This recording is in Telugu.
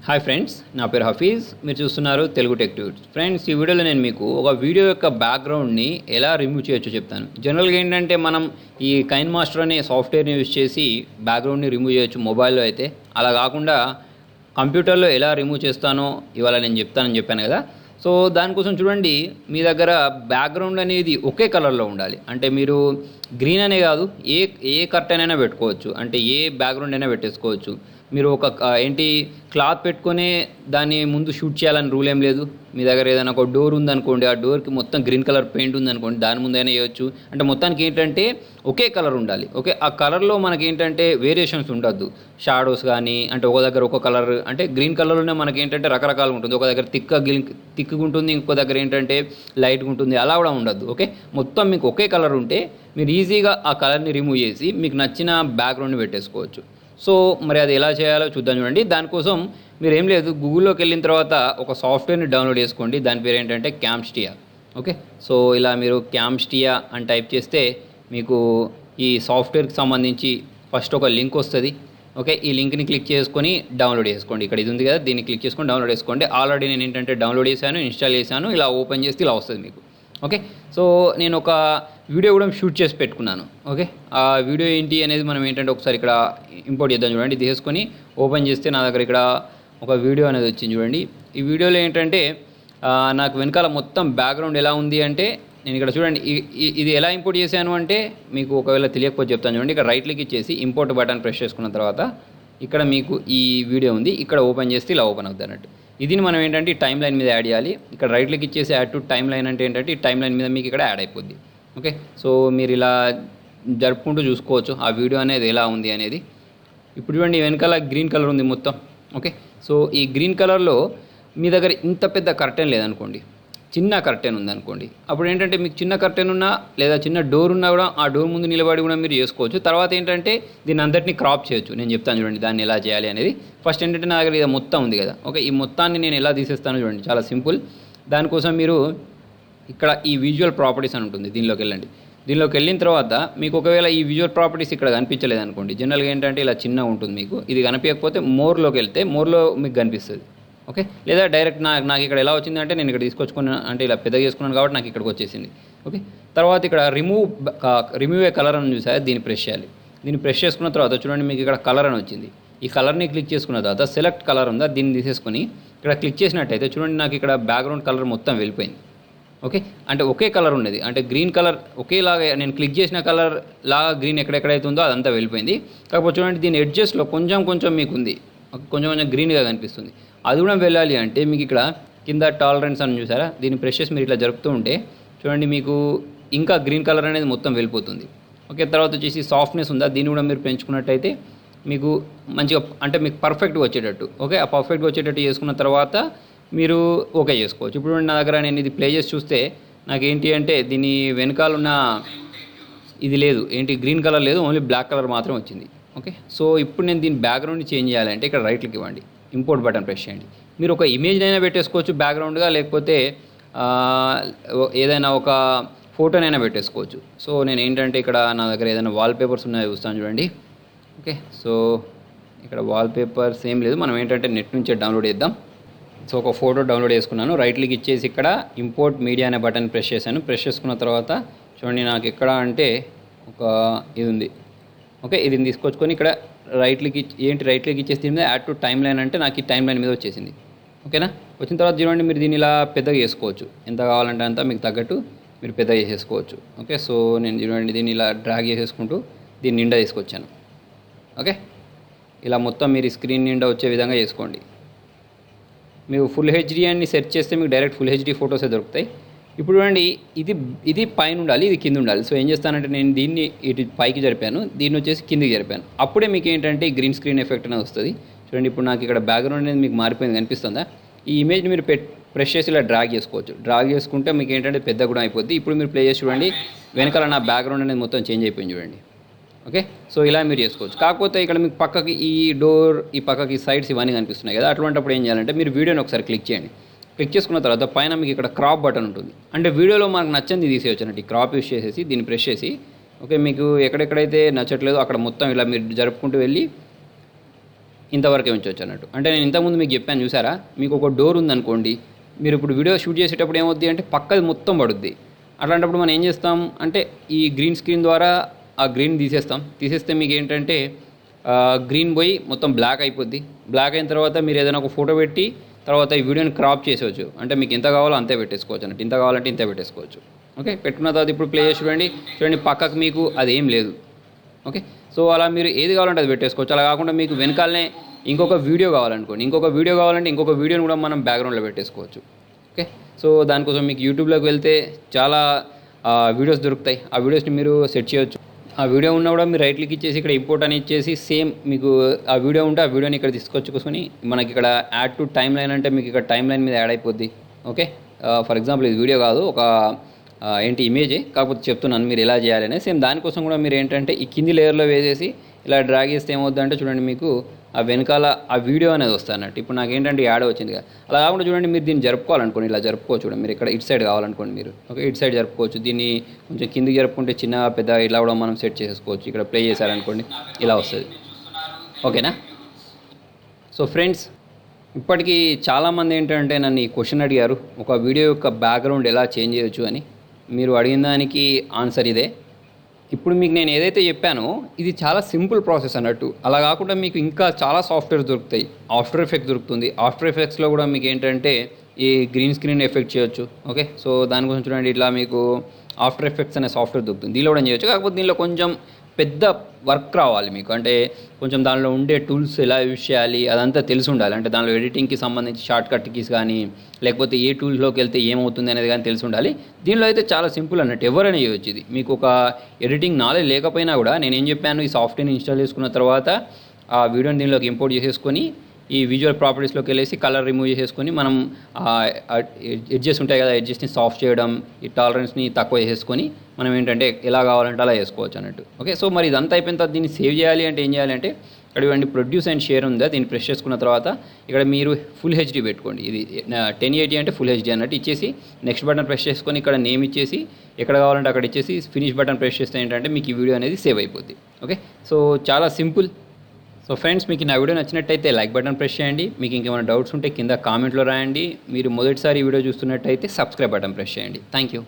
హాయ్ ఫ్రెండ్స్, నా పేరు హఫీజ్. మీరు చూస్తున్నారు తెలుగు టెక్ ట్యూట్స్. ఫ్రెండ్స్, ఈ వీడియోలో నేను మీకు ఒక వీడియో యొక్క బ్యాక్గ్రౌండ్ని ఎలా రిమూవ్ చేయొచ్చో చెప్తాను. జనరల్గా ఏంటంటే మనం ఈ కైన్ మాస్టర్ అనే సాఫ్ట్వేర్ని యూజ్ చేసి బ్యాక్గ్రౌండ్ని రిమూవ్ చేయొచ్చు మొబైల్లో అయితే. అలా కాకుండా కంప్యూటర్లో ఎలా రిమూవ్ చేస్తానో ఇవాళ నేను చెప్తానని చెప్పాను కదా. సో దానికోసం చూడండి, మీ దగ్గర బ్యాక్గ్రౌండ్ అనేది ఒకే కలర్లో ఉండాలి. అంటే మీరు గ్రీన్ అనే కాదు, ఏ కర్టెన్ అయినా పెట్టుకోవచ్చు. అంటే ఏ బ్యాక్గ్రౌండ్ అయినా పెట్టేసుకోవచ్చు. మీరు ఒక క్లాత్ పెట్టుకొని దాన్ని ముందు షూట్ చేయాలని రూల్ ఏం లేదు. మీ దగ్గర ఏదైనా ఒక డోర్ ఉందనుకోండి, ఆ డోర్కి మొత్తం గ్రీన్ కలర్ పెయింట్ ఉందనుకోండి, దాని ముందైనా వేయవచ్చు. అంటే మొత్తానికి ఏంటంటే ఒకే కలర్ ఉండాలి. ఓకే, ఆ కలర్లో మనకి ఏంటంటే వేరియేషన్స్ ఉండద్దు. షాడోస్ కానీ, అంటే ఒక దగ్గర ఒక కలర్, అంటే గ్రీన్ కలర్లోనే మనకి ఏంటంటే రకరకాలుగా ఉంటుంది. ఒక దగ్గర తిక్కుగా ఉంటుంది, ఇంకో దగ్గర ఏంటంటే లైట్గా ఉంటుంది. అలా కూడా ఉండద్దు. ఓకే, మొత్తం మీకు ఒకే కలర్ ఉంటే మీరు ఈజీగా ఆ కలర్ని రిమూవ్ చేసి మీకు నచ్చిన బ్యాక్గ్రౌండ్ని పెట్టేసుకోవచ్చు. సో మరి అది ఎలా చేయాలో చూద్దాం. చూడండి, దానికోసం మీరు ఏం లేదు, గూగుల్లోకి వెళ్ళిన తర్వాత ఒక సాఫ్ట్వేర్ని డౌన్లోడ్ చేసుకోండి. దాని పేరు ఏంటంటే క్యామ్స్టియా. ఓకే, సో ఇలా మీరు క్యామ్స్టియా అని టైప్ చేస్తే మీకు ఈ సాఫ్ట్వేర్కి సంబంధించి ఫస్ట్ ఒక లింక్ వస్తుంది. ఓకే, ఈ లింక్ని క్లిక్ చేసుకొని డౌన్లోడ్ చేసుకోండి. ఇక్కడ ఇది ఉంది కదా, దీన్ని క్లిక్ చేసుకొని డౌన్లోడ్ చేసుకోండి. ఆల్రెడీ నేను ఏంటంటే డౌన్లోడ్ చేశాను, ఇన్స్టాల్ చేశాను. ఇలా ఓపెన్ చేస్తే ఇలా వస్తుంది మీకు. ఓకే, సో నేను ఒక వీడియో కూడా షూట్ చేసి పెట్టుకున్నాను. ఓకే, ఆ వీడియో ఏంటి అనేది మనం ఏంటంటే ఒకసారి ఇక్కడ ఇంపోర్ట్ చేద్దాం. చూడండి, ఇది తీసుకొని ఓపెన్ చేస్తే నా దగ్గర ఇక్కడ ఒక వీడియో అనేది వచ్చింది. చూడండి, ఈ వీడియోలో ఏంటంటే నాకు వెనకాల మొత్తం బ్యాక్గ్రౌండ్ ఎలా ఉంది అంటే, నేను ఇక్కడ చూడండి ఇది ఎలా ఇంపోర్ట్ చేశాను అంటే మీకు ఒకవేళ తెలియకపోతే చెప్తాను. చూడండి, ఇక్కడ రైట్ క్లిక్ ఇచ్చేసి ఇంపోర్ట్ బటన్ ప్రెస్ చేసుకున్న తర్వాత ఇక్కడ మీకు ఈ వీడియో ఉంది. ఇక్కడ ఓపెన్ చేస్తే ఇలా ఓపెన్ అవుతుంది అన్నట్టు. ఇది మనం ఏంటంటే ఈ టైం లైన్ మీద యాడ్ చేయాలి. ఇక్కడ రైట్ క్లిక్ ఇచ్చేసి యాడ్ టు టైం లైన్ అంటే ఏంటంటే ఈ టైం లైన్ మీద మీకు ఇక్కడ యాడ్ అయిపోద్ది. ఓకే, సో మీరు ఇలా జరుపుకుంటూ చూసుకోవచ్చు ఆ వీడియో అనేది ఎలా ఉంది అనేది. ఇప్పుడు చూడండి, వెనకాల గ్రీన్ కలర్ ఉంది మొత్తం. ఓకే, సో ఈ గ్రీన్ కలర్లో మీ దగ్గర ఇంత పెద్ద కర్టెన్ లేదనుకోండి, చిన్న కర్టెన్ ఉందనుకోండి, అప్పుడు ఏంటంటే మీకు చిన్న కర్టెన్ ఉన్నా లేదా చిన్న డోర్ ఉన్నా కూడా ఆ డోర్ ముందు నిలబడి కూడా మీరు చేసుకోవచ్చు. తర్వాత ఏంటంటే దీన్ని అందరినీ క్రాప్ చేయొచ్చు. నేను చెప్తాను చూడండి దాన్ని ఎలా చేయాలి అనేది. ఫస్ట్ ఏంటంటే నా దగ్గర ఇది మొత్తం ఉంది కదా. ఓకే, ఈ మొత్తాన్ని నేను ఎలా తీసేస్తాను చూడండి, చాలా సింపుల్. దానికోసం మీరు ఇక్కడ ఈ విజువల్ ప్రాపర్టీస్ అని ఉంటుంది, దీనిలోకి వెళ్ళండి. దీనిలోకి వెళ్ళిన తర్వాత మీకు ఒకవేళ ఈ విజువల్ ప్రాపర్టీస్ ఇక్కడ కనిపించలేదు అనుకోండి, జనరల్గా ఏంటంటే ఇలా చిన్న ఉంటుంది మీకు. ఇది కనిపించకపోతే మోర్లోకి వెళ్తే మోర్లో మీకు కనిపిస్తుంది. ఓకే, లేదా డైరెక్ట్ నాకు ఇక్కడ ఎలా వచ్చిందంటే నేను ఇక్కడ తీసుకొచ్చుకున్నాను, అంటే ఇలా పెద్దగా చేసుకున్నాను కాబట్టి నాకు ఇక్కడికి వచ్చేసింది. ఓకే, తర్వాత ఇక్కడ రిమూవ్ ఏ కలర్ అని చూసారు, దీన్ని ప్రెస్ చేయాలి. దీన్ని ప్రెస్ చేసుకున్న తర్వాత చూడండి, మీకు ఇక్కడ కలర్ అని వచ్చింది. ఈ కలర్ని క్లిక్ చేసుకున్న తర్వాత సెలెక్ట్ కలర్ ఉందా, దీన్ని తీసేసుకొని ఇక్కడ క్లిక్ చేసినట్టయితే చూడండి, నాకు ఇక్కడ బ్యాక్గ్రౌండ్ కలర్ మొత్తం వెళ్ళిపోయింది. ఓకే, అంటే ఒకే కలర్ ఉన్నది, అంటే గ్రీన్ కలర్ ఒకేలాగా నేను క్లిక్ చేసిన కలర్ లాగా గ్రీన్ ఎక్కడెక్కడైతే ఉందో అదంతా వెళ్ళిపోయింది. కాకపోతే చూడండి, దీని ఎడ్జెస్లో కొంచెం మీకు ఉంది, కొంచెం గ్రీన్గా కనిపిస్తుంది. అది కూడా వెళ్ళాలి అంటే మీకు ఇక్కడ కింద టాలరెన్స్ అని చూసారా, దీన్ని ప్రెస్ చేసి మీరు ఇట్లా జరుపుతూ ఉంటే చూడండి, మీకు ఇంకా గ్రీన్ కలర్ అనేది మొత్తం వెళ్ళిపోతుంది. ఓకే, తర్వాత వచ్చేసి సాఫ్ట్నెస్ ఉందా, దీన్ని కూడా మీరు పెంచుకున్నట్టయితే మీకు మంచిగా, అంటే మీకు పర్ఫెక్ట్గా వచ్చేటట్టు. ఓకే, ఆ పర్ఫెక్ట్గా వచ్చేటట్టు చేసుకున్న తర్వాత మీరు ఓకే చేసుకోవచ్చు. ఇప్పుడు నా దగ్గర నేను ఇది ప్లే చేసి చూస్తే నాకేంటి అంటే దీని వెనకాలన్న ఇది లేదు, ఏంటి గ్రీన్ కలర్ లేదు, ఓన్లీ బ్లాక్ కలర్ మాత్రం వచ్చింది. ఓకే, సో ఇప్పుడు నేను దీని బ్యాక్గ్రౌండ్ని చేంజ్ చేయాలంటే ఇక్కడ రైట్ క్లిక్ ఇవ్వండి, ఇంపోర్ట్ బటన్ ప్రెస్ చేయండి. మీరు ఒక ఇమేజ్ అయినా పెట్టేసుకోవచ్చు బ్యాక్గ్రౌండ్గా, లేకపోతే ఏదైనా ఒక ఫోటోనైనా పెట్టేసుకోవచ్చు. సో నేను ఏంటంటే ఇక్కడ నా దగ్గర ఏదైనా వాల్పేపర్స్ ఉన్నాయో చూస్తాను చూడండి. ఓకే, సో ఇక్కడ వాల్పేపర్స్ ఏం లేదు, మనం ఏంటంటే నెట్ నుంచే డౌన్లోడ్ చేద్దాం. సో ఒక ఫోటో డౌన్లోడ్ చేసుకున్నాను. రైట్ క్లిక్ ఇచ్చేసి ఇక్కడ ఇంపోర్ట్ మీడియా అనే బటన్ ప్రెస్ చేశాను. ప్రెస్ చేసుకున్న తర్వాత చూడండి, నాకు ఎక్కడ అంటే ఒక ఇది ఉంది. ఓకే, ఇది తీసుకొచ్చుకొని ఇక్కడ రైట్ క్లిక్ ఇచ్చేసి దీని మీద యాడ్ టు టైం లైన్ అంటే నాకు ఈ టైం లైన్ మీద వచ్చేసింది. ఓకేనా, వచ్చిన తర్వాత చూడండి, మీరు దీన్ని ఇలా పెద్దగా చేసుకోవచ్చు. ఎంత కావాలంటే అంత మీకు తగ్గట్టు మీరు పెద్దగా చేసేసుకోవచ్చు. ఓకే, సో నేను చూడండి దీన్ని ఇలా డ్రాగ్ చేసేసుకుంటూ దీన్ని నిండా తీసుకొచ్చాను. ఓకే, ఇలా మొత్తం మీరు స్క్రీన్ నిండా వచ్చే విధంగా చేసుకోండి. మీకు ఫుల్ హెచ్డీ అని సెర్చ్ చేస్తే మీకు డైరెక్ట్ ఫుల్ హెచ్డీ ఫొటోసే దొరుకుతాయి. ఇప్పుడు చూడండి, ఇది పైన ఉండాలి, ఇది కింద ఉండాలి. సో ఏం చేస్తానంటే నేను దీన్ని ఇటు పైకి జరిపాను, దీన్ని వచ్చేసి కిందికి జరిపాను. అప్పుడే మీకు ఏంటంటే గ్రీన్ స్క్రీన్ ఎఫెక్ట్ అనేది వస్తుంది. చూడండి, ఇప్పుడు నాకు ఇక్కడ బ్యాక్గ్రౌండ్ అనేది మీకు మారిపోయింది, కనిపిస్తుందా? ఈ ఇమేజ్ని మీరు ప్రెస్ చేసి ఇలా డ్రాగ్ చేసుకోవచ్చు. డ్రాగ్ చేసుకుంటే మీకు ఏంటంటే పెద్ద కూడా అయిపోద్ది. ఇప్పుడు మీరు ప్లే చేసి చూడండి, వెనకాల నా బ్యాక్గ్రౌండ్ అనేది మొత్తం చేంజ్ అయిపోయింది చూడండి. ఓకే, సో ఇలా మీరు చేసుకోవచ్చు. కాకపోతే ఇక్కడ మీకు పక్కకి ఈ డోర్, ఈ పక్కకి సైడ్స్ ఇవన్నీ కనిపిస్తున్నాయి కదా, అటువంటిప్పుడు ఏం చేయాలంటే మీరు వీడియోని ఒకసారి క్లిక్ చేయండి. క్లిక్ చేసుకున్న తర్వాత పైన మీకు ఇక్కడ క్రాప్ బటన్ ఉంటుంది. అంటే వీడియోలో మనకు నచ్చింది తీసేయచ్చు అన్నట్టు. ఈ క్రాప్ యూస్ చేసేసి దీన్ని ప్రెస్ చేసి, ఓకే, మీకు ఎక్కడెక్కడైతే నచ్చట్లేదో అక్కడ మొత్తం ఇలా మీరు జరుపుకుంటూ వెళ్ళి ఇంతవరకే ఉంచవచ్చు అన్నట్టు. అంటే నేను ఇంతకుముందు మీకు చెప్పాను చూసారా, మీకు ఒక డోర్ ఉందనుకోండి, మీరు ఇప్పుడు వీడియో షూట్ చేసేటప్పుడు ఏమవుద్ది అంటే పక్కది మొత్తం పడుద్ది. అట్లాంటప్పుడు మనం ఏం చేస్తాం అంటే ఈ గ్రీన్ స్క్రీన్ ద్వారా ఆ గ్రీన్ తీసేస్తే మీకు ఏంటంటే గ్రీన్ పోయి మొత్తం బ్లాక్ అయిపోద్ది. బ్లాక్ అయిన తర్వాత మీరు ఏదైనా ఒక ఫోటో పెట్టి తర్వాత ఈ వీడియోని క్రాప్ చేసేవచ్చు. అంటే మీకు ఎంత కావాలో అంతే పెట్టేసుకోవచ్చు అన్నట్టు, ఇంత కావాలంటే ఇంత పెట్టేసుకోవచ్చు. ఓకే, పెట్టుకున్న తర్వాత ఇప్పుడు ప్లే చేసి చూడండి పక్కకు మీకు అదేం లేదు. ఓకే, సో అలా మీరు ఏది కావాలంటే అది పెట్టేసుకోవచ్చు. అలా కాకుండా మీకు వెనకాలనే ఇంకొక వీడియో కావాలనుకోండి, ఇంకొక వీడియోని కూడా మనం బ్యాక్గ్రౌండ్లో పెట్టేసుకోవచ్చు. ఓకే, సో దానికోసం మీకు యూట్యూబ్లోకి వెళ్తే చాలా వీడియోస్ దొరుకుతాయి. ఆ వీడియోస్ని మీరు సెట్ చేయొచ్చు. ఆ వీడియో ఉన్నా కూడా మీరు రైట్ క్లిక్ ఇచ్చేసి ఇక్కడ ఇంపోర్ట్ అని ఇచ్చేసి సేమ్ మీకు ఆ వీడియో ఉంటే ఆ వీడియోని ఇక్కడ తీసుకొచ్చుకొని మనకి ఇక్కడ యాడ్ టు టైమ్ లైన్ అంటే మీకు ఇక్కడ టైమ్ లైన్ మీద యాడ్ అయిపోద్ది. ఓకే, ఫర్ ఎగ్జాంపుల్ ఇది వీడియో కాదు, ఒక ఇమేజే, కాకపోతే చెప్తున్నాను మీరు ఎలా చేయాలనే. సేమ్ దానికోసం కూడా మీరు ఏంటంటే ఈ కింది లేయర్లో వేసేసి ఇలా డ్రాగ్ చేస్తే ఏమవుద్దంటే చూడండి మీకు ఆ వెనకాల ఆ వీడియో అనేది వస్తుంది అన్నట్టు. ఇప్పుడు నాకు ఏంటంటే యాడ్ వచ్చింది కదా, అలా కాకుండా చూడండి మీరు దీన్ని జరుపుకోవాలనుకోండి, ఇలా జరుపుకోవచ్చు. చూడండి మీరు ఇక్కడ ఇటు సైడ్ కావాలనుకోండి మీరు, ఓకే ఇటు సైడ్ జరుపుకోవచ్చు. దీన్ని కొంచెం కిందికి జరుపుకుంటే చిన్న పెద్ద ఇలా కూడా మనం సెట్ చేసుకోవచ్చు. ఇక్కడ ప్లే చేశారనుకోండి ఇలా వస్తుంది. ఓకేనా? సో ఫ్రెండ్స్, ఇప్పటికీ చాలామంది ఏంటంటే నన్ను ఈ క్వశ్చన్ అడిగారు, ఒక వీడియో యొక్క బ్యాక్గ్రౌండ్ ఎలా చేంజ్ చేయొచ్చు అని. మీరు అడిగిన దానికి ఆన్సర్ ఇదే. ఇప్పుడు మీకు నేను ఏదైతే చెప్పానో ఇది చాలా సింపుల్ ప్రాసెస్ అన్నట్టు. అలా కాకుండా మీకు ఇంకా చాలా సాఫ్ట్వేర్స్ దొరుకుతాయి. ఆఫ్టర్ ఎఫెక్ట్స్ దొరుకుతుంది. ఆఫ్టర్ ఎఫెక్ట్స్లో కూడా మీకు ఏంటంటే ఈ గ్రీన్ స్క్రీన్ ఎఫెక్ట్ చేయొచ్చు. ఓకే, సో దానికోసం చూడండి ఇట్లా మీకు ఆఫ్టర్ ఎఫెక్ట్స్ అనే సాఫ్ట్వేర్ దొరుకుతుంది. దీనిలో కూడా చేయొచ్చు, కాకపోతే దీనిలో కొంచెం పెద్ద వర్క్ రావాలి మీకు. అంటే కొంచెం దానిలో ఉండే టూల్స్ ఎలా యూజ్ చేయాలి అదంతా తెలిసి ఉండాలి. అంటే దానిలో ఎడిటింగ్కి సంబంధించి షార్ట్ కట్ కీస్ కానీ లేకపోతే ఏ టూల్స్లోకి వెళ్తే ఏమవుతుంది అనేది కానీ తెలిసి ఉండాలి. దీనిలో అయితే చాలా సింపుల్ అన్నట్టు, ఎవరైనా చేయొచ్చు ఇది. మీకు ఒక ఎడిటింగ్ నాలెడ్జ్ లేకపోయినా కూడా నేనేం చెప్పాను, ఈ సాఫ్ట్వేర్ని ఇన్స్టాల్ చేసుకున్న తర్వాత ఆ వీడియోని దీనిలోకి ఇంపోర్ట్ చేసేసుకొని ఈ విజువల్ ప్రాపర్టీస్లోకి వెళ్ళేసి కలర్ రిమూవ్ చేసేసుకొని మనం ఎడ్జెస్ ఉంటాయి కదా, ఎడ్జెస్ని సాఫ్ట్ చేయడం, ఈ టాలరెన్స్ని తక్కువ చేసేసుకొని మనం ఏంటంటే ఎలా కావాలంటే అలా చేసుకోవచ్చు అన్నట్టు. ఓకే, సో మరి ఇదంతా అయిపోయిన తర్వాత దీన్ని సేవ్ చేయాలి అంటే ఏం చేయాలంటే ఇక్కడ ఇవ్వండి ప్రొడ్యూస్ అండ్ షేర్ ఉందా, దీన్ని ప్రెస్ చేసుకున్న తర్వాత ఇక్కడ మీరు ఫుల్ హెచ్డీ పెట్టుకోండి. ఇది 1080 అంటే ఫుల్ హెచ్డీ అన్నట్టు ఇచ్చేసి నెక్స్ట్ బటన్ ప్రెస్ చేసుకొని ఇక్కడ నేమ్ ఇచ్చేసి ఎక్కడ కావాలంటే అక్కడ ఇచ్చేసి ఫినిష్ బటన్ ప్రెస్ చేస్తే ఏంటంటే మీకు ఈ వీడియో అనేది సేవ్ అయిపోద్ది. ఓకే, సో చాలా సింపుల్. సో ఫ్రెండ్స్, మీకు నా వీడియో నచ్చినట్టయితే లైక్ బటన్ ప్రెస్ చేయండి. మీకు ఇంకేమైనా డౌట్స్ ఉంటే కింద కామెంట్లో రాయండి. మీరు మొదటిసారి ఈ వీడియో చూస్తున్నట్టయితే సబ్స్క్రైబ్ బటన్ ప్రెస్ చేయండి. Thank you.